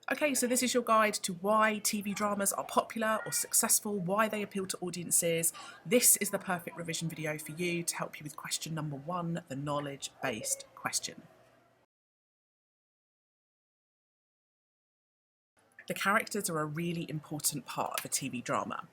Okay, so this is your guide to why TV dramas are popular or successful, why they appeal to audiences. This is the perfect revision video for you to help you with question number 1, the knowledge-based question. The characters are a really important part of a TV drama.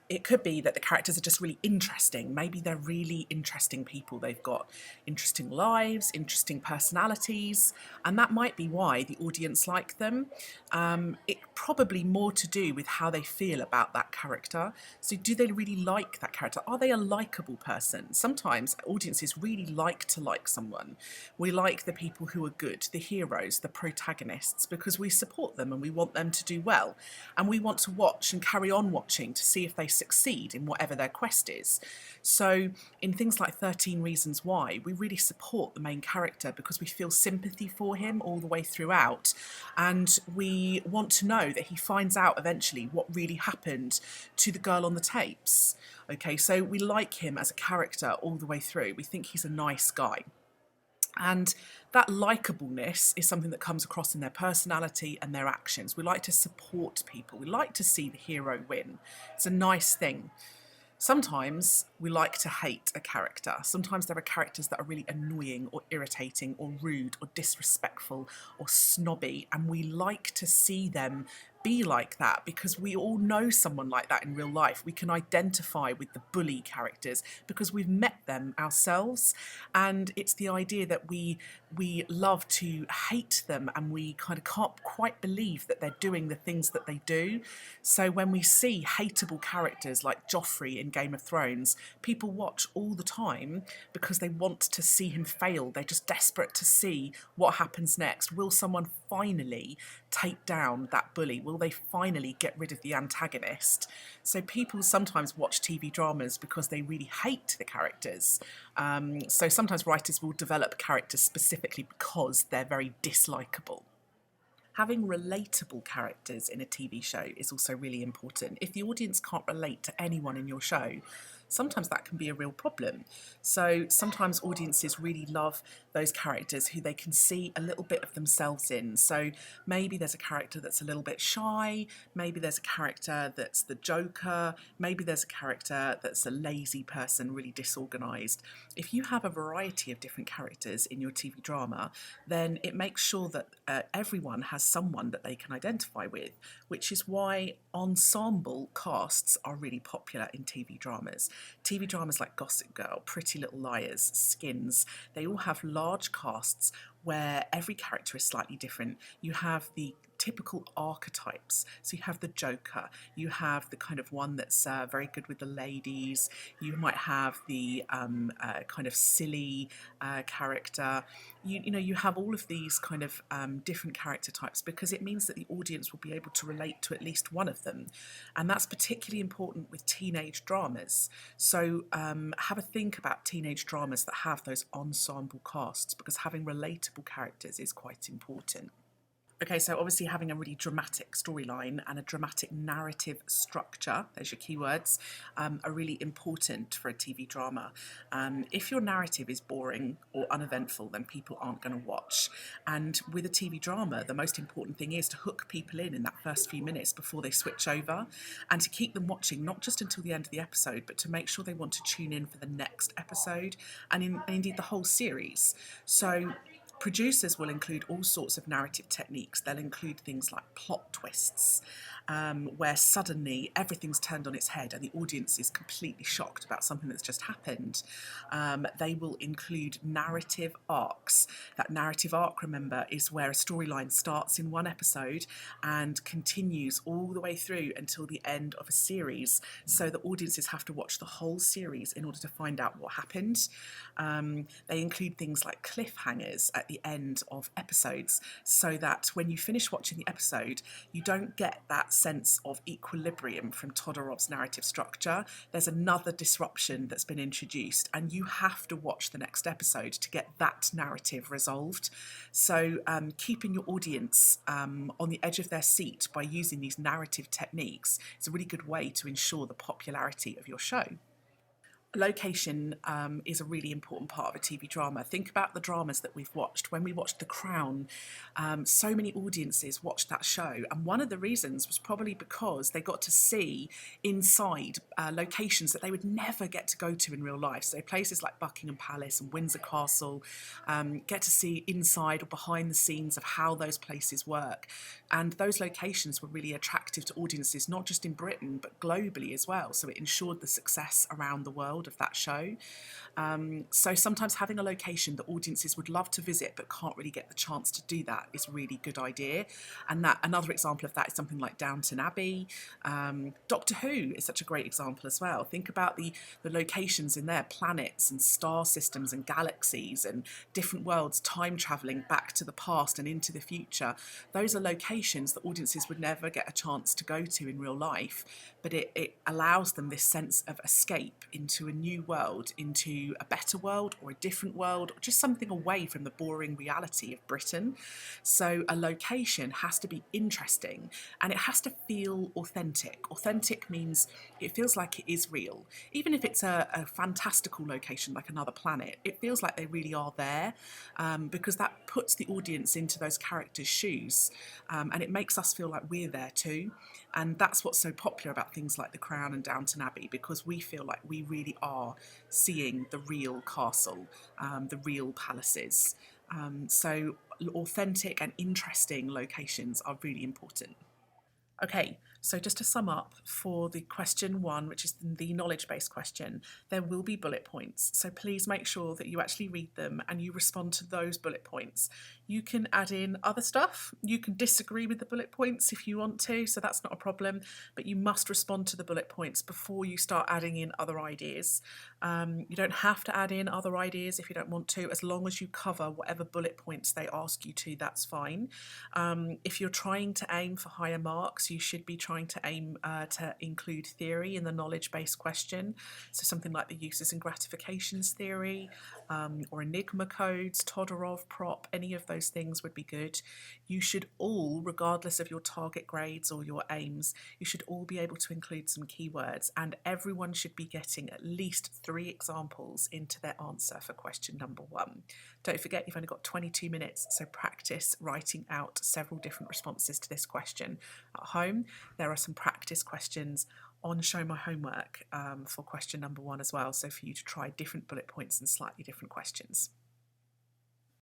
It could be that the characters are just really interesting. Maybe they're really interesting people. They've got interesting lives, interesting personalities, and that might be why the audience like them. It's probably more to do with how they feel about that character. So do they really like that character? Are they a likable person? Sometimes audiences really like to like someone. We like the people who are good, the heroes, the protagonists, because we support them and we want them to do well. And we want to watch and carry on watching to see if they succeed in whatever their quest is. So in things like 13 Reasons Why, we really support the main character because we feel sympathy for him all the way throughout, and we want to know that he finds out eventually what really happened to the girl on the tapes. Okay, so we like him as a character all the way through. We think he's a nice guy. And that likeableness is something that comes across in their personality and their actions. We like to support people. We like to see the hero win. It's a nice thing. Sometimes we like to hate a character. Sometimes there are characters that are really annoying or irritating or rude or disrespectful or snobby, and we like to see them be like that because we all know someone like that in real life. We can identify with the bully characters because we've met them ourselves, and it's the idea that we love to hate them and we kind of can't quite believe that they're doing the things that they do. So when we see hateable characters like Joffrey in Game of Thrones, people watch all the time because they want to see him fail. They're just desperate to see what happens next. Will someone finally take down that bully? Will they finally get rid of the antagonist? So people sometimes watch TV dramas because they really hate the characters. So sometimes writers will develop characters specifically because they're very dislikable. Having relatable characters in a TV show is also really important. If the audience can't relate to anyone in your show, sometimes that can be a real problem. So sometimes audiences really love those characters who they can see a little bit of themselves in. So maybe there's a character that's a little bit shy, maybe there's a character that's the joker, maybe there's a character that's a lazy person, really disorganised. If you have a variety of different characters in your TV drama, then it makes sure that everyone has someone that they can identify with, which is why ensemble casts are really popular in TV dramas. TV dramas like Gossip Girl, Pretty Little Liars, Skins, they all have large casts where every character is slightly different. You have the typical archetypes. So you have the joker, you have the kind of one that's very good with the ladies, you might have the kind of silly character. You have all of these kind of different character types because it means that the audience will be able to relate to at least one of them. And that's particularly important with teenage dramas. So have a think about teenage dramas that have those ensemble casts, because having relatable characters is quite important. Okay, so obviously having a really dramatic storyline and a dramatic narrative structure, there's your keywords, are really important for a TV drama. If your narrative is boring or uneventful, then people aren't going to watch. And with a TV drama, the most important thing is to hook people in that first few minutes before they switch over, and to keep them watching, not just until the end of the episode, but to make sure they want to tune in for the next episode and indeed the whole series. So producers will include all sorts of narrative techniques. They'll include things like plot twists, where suddenly everything's turned on its head and the audience is completely shocked about something that's just happened. They will include narrative arcs. That narrative arc, remember, is where a storyline starts in one episode and continues all the way through until the end of a series. So the audiences have to watch the whole series in order to find out what happened. They include things like cliffhangers at the end of episodes, so that when you finish watching the episode, you don't get that sense of equilibrium from Todorov's narrative structure. There's another disruption that's been introduced, and you have to watch the next episode to get that narrative resolved. So keeping your audience on the edge of their seat by using these narrative techniques is a really good way to ensure the popularity of your show. Location is a really important part of a TV drama. Think about the dramas that we've watched. When we watched The Crown, so many audiences watched that show, and one of the reasons was probably because they got to see inside locations that they would never get to go to in real life. So places like Buckingham Palace and Windsor Castle, get to see inside or behind the scenes of how those places work. And those locations were really attractive to audiences, not just in Britain, but globally as well. So it ensured the success around the world of that show. So sometimes having a location that audiences would love to visit but can't really get the chance to do that is a really good idea. And that another example of that is something like Downton Abbey. Doctor Who is such a great example as well. Think about the locations in there, planets and star systems and galaxies and different worlds, time travelling back to the past and into the future. Those are locations that audiences would never get a chance to go to in real life, but it allows them this sense of escape into a new world, into a better world or a different world, or just something away from the boring reality of Britain. So a location has to be interesting and it has to feel authentic. Authentic means it feels like it is real. Even if it's a fantastical location like another planet, it feels like they really are there, because that puts the audience into those characters' shoes, and it makes us feel like we're there too. And that's what's so popular about things like The Crown and Downton Abbey, because we feel like we really are seeing the real castle, the real palaces. So authentic and interesting locations are really important. Okay, so just to sum up for the question one, which is the knowledge-based question, there will be bullet points. So please make sure that you actually read them and you respond to those bullet points. You can add in other stuff. You can disagree with the bullet points if you want to, so that's not a problem, but you must respond to the bullet points before you start adding in other ideas. You don't have to add in other ideas if you don't want to, as long as you cover whatever bullet points they ask you to, that's fine. If you're trying to aim for higher marks, you should be trying to aim to include theory in the knowledge-based question. So something like the uses and gratifications theory, or enigma codes, Todorov prop, any of those things would be good. You should all, regardless of your target grades or your aims, you should all be able to include some keywords, and everyone should be getting at least 3 examples into their answer for question number 1. Don't forget you've only got 22 minutes, so practice writing out several different responses to this question. At home, there are some practice questions on Show My Homework for question number 1 as well, so for you to try different bullet points and slightly different questions.